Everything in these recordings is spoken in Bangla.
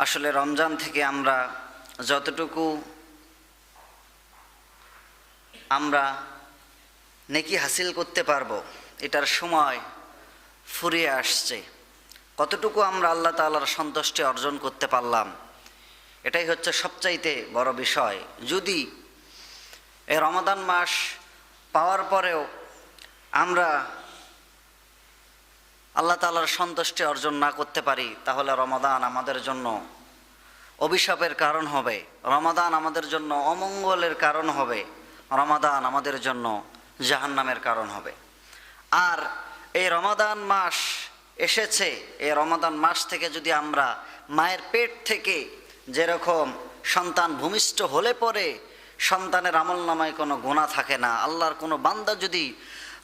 আসলে রমজান থেকে আমরা যতটুকু নেকি হাসিল করতে পারবো, এটার সময় ফুরিয়ে আসছে। কতটুকু আমরা আল্লাহ তাআলার সন্তুষ্টি অর্জন করতে পারলাম, এটাই হচ্ছে সবচাইতে বড় বিষয়। যদি এই রমাদান মাস পাওয়ার পরেও আমরা আল্লাহ তাআলার সন্তুষ্টি অর্জন না করতে পারি, তাহলে রমাদান আমাদের জন্য অভিশাপের কারণ হবে, রমাদান আমাদের জন্য অমঙ্গলের কারণ হবে, রমাদান আমাদের জন্য জাহান্নামের কারণ হবে। আর এই রমাদান মাস এসেছে, এই রমাদান মাস থেকে যদি আমরা মায়ের পেট থেকে যেরকম সন্তান ভূমিষ্ঠ হলে পরে সন্তানের আমলনামায় কোনো গুনাহ থাকে না, আল্লাহর কোনো বান্দা যদি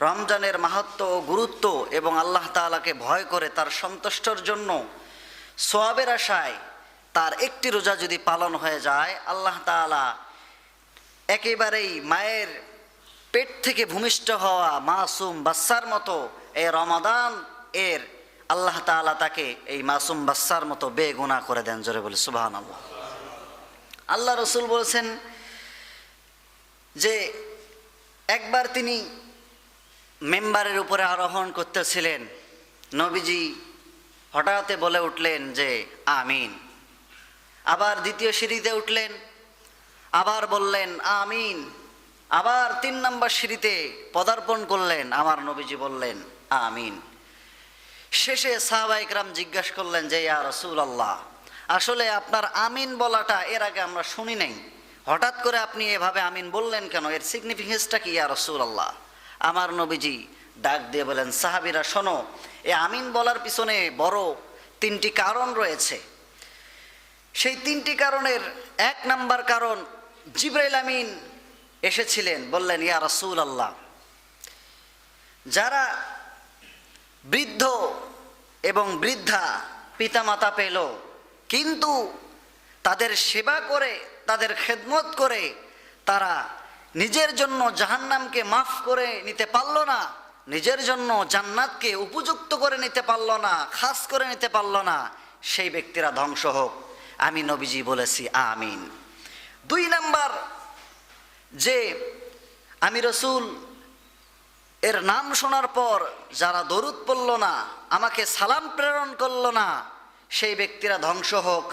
রমজানের মাহাত্ম্য ও গুরুত্ব এবং আল্লাহ তাআলাকে ভয় করে তার সন্তুষ্টর জন্য সওয়াবের আশায় তার একটি রোজা যদি পালন হয়ে যায়, আল্লাহ তাআলা একেবারেই মায়ের পেট থেকে ভূমিষ্ঠ হওয়া মাসুম বাচ্চার মতো এই রমাদান এর আল্লাহ তাআলা তাকে এই মাসুম বাচ্চার মতো বেগুনাহ করে দেন। জোরে বলে সুবহানাল্লাহ। আল্লাহ রসুল বলছেন যে একবার তিনি মেম্বারের উপরে আরোহণ করতেছিলেন, নবীজি হঠাৎ বলে উঠলেন যে আমিন। আবার দ্বিতীয় সিঁড়িতে উঠলেন, আবার বললেন আমিন। আবার 3 নম্বর সিঁড়িতে পদার্পণ করলেন, আমার নবীজি বললেন আমিন। শেষে সাহাবায়ে কেরাম জিজ্ঞাসা করলেন যে ইয়া রাসূলুল্লাহ, আসলে আপনার আমিন বলাটা এর আগে আমরা শুনি নাই, হঠাৎ করে আপনি এভাবে আমিন বললেন কেন, এর সিগনিফিকেন্সটা কি ইয়া রাসূলুল্লাহ? আমার নবীজি ডাক দিয়ে বলেন, সাহাবীরা শোনো, এই আমিন বলার পিছনে বড় 3টি কারণ রয়েছে। সেই 3টি কারণের 1 নাম্বার কারণ, জিবরাইল আমিন এসেছিলেন, বললেন ইয়া রাসূলুল্লাহ, যারা বৃদ্ধ এবং বৃদ্ধা পিতামাতা পেল কিন্তু তাদের সেবা করে তাদের খেদমত করে তারা নিজের জন্য জাহান্নামকে মাফ করে নিতে পারল না, নিজের জন্য জান্নাতকে উপযুক্ত করে নিতে পারল না, খাস করে নিতে পারল না, সেই ব্যক্তিরা ধ্বংস হোক। আমি নবীজি বলেছি আমিন। 2 নাম্বার, যে আমি রসুল এর নাম শোনার পর যারা দরুদ পড়ল না, আমাকে সালাম প্রেরণ করল না, সেই ব্যক্তিরা ধ্বংস হোক।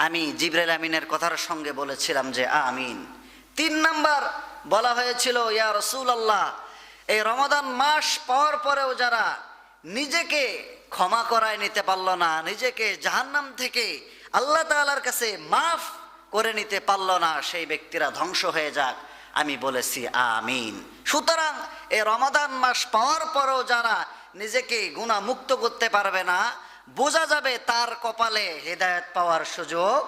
আমি জিবরাইল আমিনের কথার সঙ্গে বলেছিলাম যে আমিন। 3 নাম্বার বলা হয়েছিল ইয়া রাসূলুল্লাহ, এই রমাদান মাস পাওয়ার পরেও যারা নিজেকে ক্ষমা করায় নিতে পারল না, নিজেকে জাহান্নাম থেকে আল্লাহ তাআলার কাছে মাফ করে নিতে পারল না, সেই ব্যক্তিরা ধ্বংস হয়ে যাক। আমি বলেছি আমিন। সুতরাং এই রমাদান মাস পাওয়ার পরেও যারা নিজেকে গুনাহ মুক্ত করতে পারবে না, বোঝা যাবে তার কপালে হেদায়েত পাওয়ার সুযোগ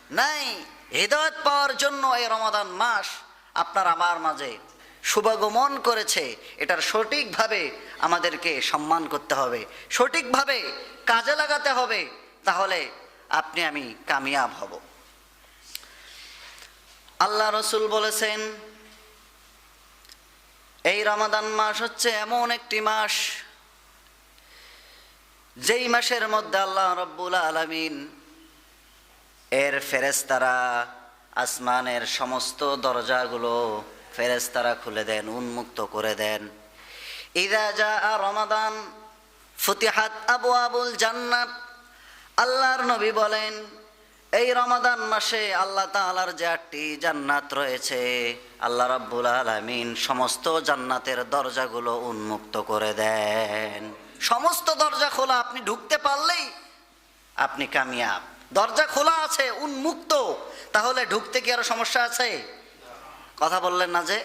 নাই। হেদায়েত পাওয়ার জন্য এই রমাদান মাস আপনার আমার মাঝে শুভাগমন করেছে, এটার সঠিকভাবে আমাদেরকে সম্মান করতে হবে, সঠিকভাবে কাজে লাগাতে হবে, তাহলে আপনি আমি কামিয়াব হব। আল্লাহ রসুল বলেছেন এই রমাদান মাস হচ্ছে এমন একটি মাস যেই মাসের মধ্যে আল্লাহ রব্বুল আলামিন এর ফেরেশতারা আসমানের সমস্ত দরজাগুলো ফেরেশতারা খুলে দেন, উন্মুক্ত করে দেন। ইযা জাআ রমাদান ফুতিহাত আবওয়াবুল জান্নাত। আল্লাহর নবী বলেন এই রমাদান মাসে আল্লাহ তাআলার যে 8টি জান্নাত রয়েছে, আল্লাহ রাব্বুল আলামিন সমস্ত জান্নাতের দরজাগুলো উন্মুক্ত করে দেন। সমস্ত দরজা খোলা, আপনি ঢুকতে পারলেই আপনি কামিয়াব। দরজা খোলা আছে, উন্মুক্ত, তাহলে ঢুকতে কি আরো সমস্যা আছে? কথা বললেন না যে?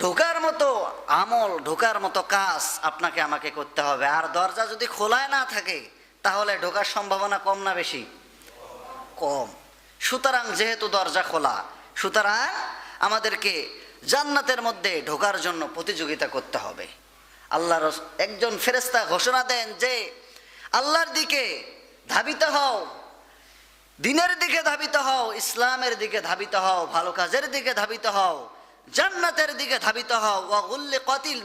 ঢোকার মতো আমল, ঢোকার মতো কাজ আপনাকে আমাকে করতে হবে। আর দরজা যদি খোলায় না থাকে তাহলে ঢোকার সম্ভাবনা কম না বেশি? কম। সুতরাং যেহেতু দরজা খোলা, সুতরাং আমাদেরকে জান্নাতের মধ্যে ঢোকার জন্য প্রতিযোগিতা করতে হবে। আল্লাহর একজন ফেরেশতা ঘোষণা দেন যে আল্লাহর দিকে ধাবিত হও, দিনের দিকে ধাবিত হও, ইসলামের দিকে ধাবিত হও, ভালো কাজের দিকে ধাবিত হও, জান্নাতের দিকে ধাবিত হও। ওয়া গুল্লিকাতিল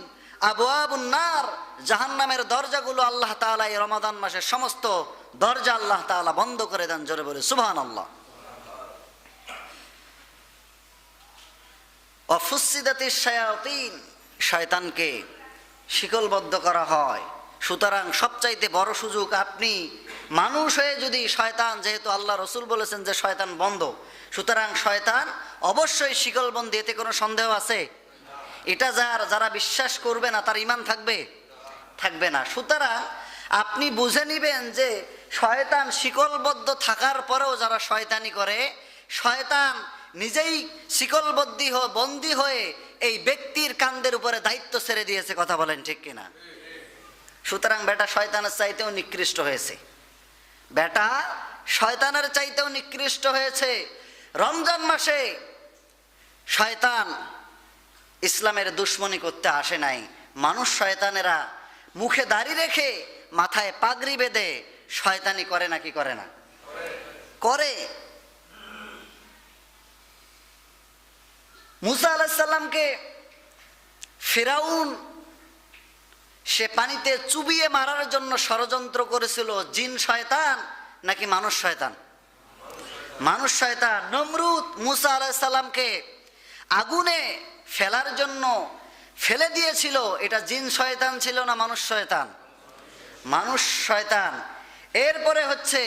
আবওয়াবুন নার, জাহান্নামের দরজাগুলো আল্লাহ তাআলা এই রমাদান মাসের সমস্ত দরজা আল্লাহ তাআলা বন্ধ করে দেন। জোরে বলে সুবহানাল্লাহ। অফুসিদাতিশ শায়াতিন, শয়তানকে শিকলবদ্ধ করা হয়। সুতরাং সবচাইতে বড় সুযোগ, আপনি মানুষ হয়ে যদি শয়তান, যেহেতু আল্লাহ রসুল বলেছেন যে শয়তান বন্ধ, সুতরাং শয়তান অবশ্যই শিকলবন্দি, এতে কোনো সন্দেহ আছে? এটা যারা বিশ্বাস করবে না তার ঈমান থাকবে না। সুতরাং আপনি বুঝে নিবেন যে শয়তান শিকলবদ্ধ থাকার পরেও যারা শয়তানি করে, শয়তান নিজেই বন্দী হয়ে এই ব্যক্তির কাঁধের উপরে দায়িত্ব ছেড়ে দিয়েছে। কথা বলেন ঠিক কিনা? সুতরাং বেটা শয়তানের চাইতেও নিকৃষ্ট হয়েছে, বেটা শয়তানের চাইতেও নিকৃষ্ট হয়েছে। রমজান মাসে শয়তান ইসলামের দুশ্মনী করতে আসে নাই। মানুষ শয়তানেরা মুখে দাড়ি রেখে মাথায় পাগড়ি বেঁধে শয়তানি করে নাকি করে না? করে। মুসা আলাইহিস সালামকে ফিরাউন সে পানিতে চুবিয়ে মারার জন্য ষড়যন্ত্র করেছিল, জিন শয়তান নাকি মানুষ শয়তান? মানুষ শয়তান। নমরুদ মুসা আলাইহিস সালামকে আগুনে ফেলার জন্য ফেলে দিয়েছিল, এটা জিন শয়তান ছিল না মানুষ শয়তান? মানুষ শয়তান। এরপরে হচ্ছে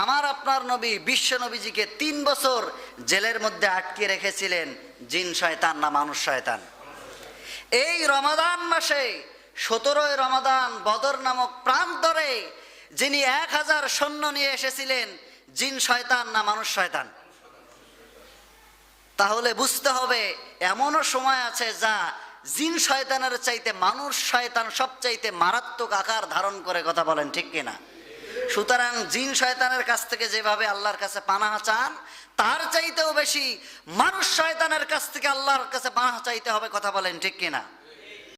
আমার আপনার নবী বিশ্ব নবীজিকে 3 বছর জেলের মধ্যে আটকে রেখেছিলেন, জিন শয়তান না মানুষ শয়তান? এই রমাদান মাসে 17 রমাদান বদর নামক প্রান্তরে যিনি 1000 সৈন্য নিয়ে এসেছিলেন, জিন শয়তান না মানুষ শয়তান? তাহলে বুঝতে হবে এমনও সময় আছে যা জিন শয়তানের চাইতে মানুষ শয়তান সবচাইতে মারাত্মক আকার ধারণ করে। কথা বলেন ঠিক কিনা? সুতরাং জিন শয়তানের কাছ থেকে যেভাবে আল্লাহর কাছে পানাহ চান, তার চাইতেও বেশি মানুষ শয়তানের কাছ থেকে আল্লাহর কাছে পানাহ চাইতে হবে। কথা বলেন ঠিক কিনা?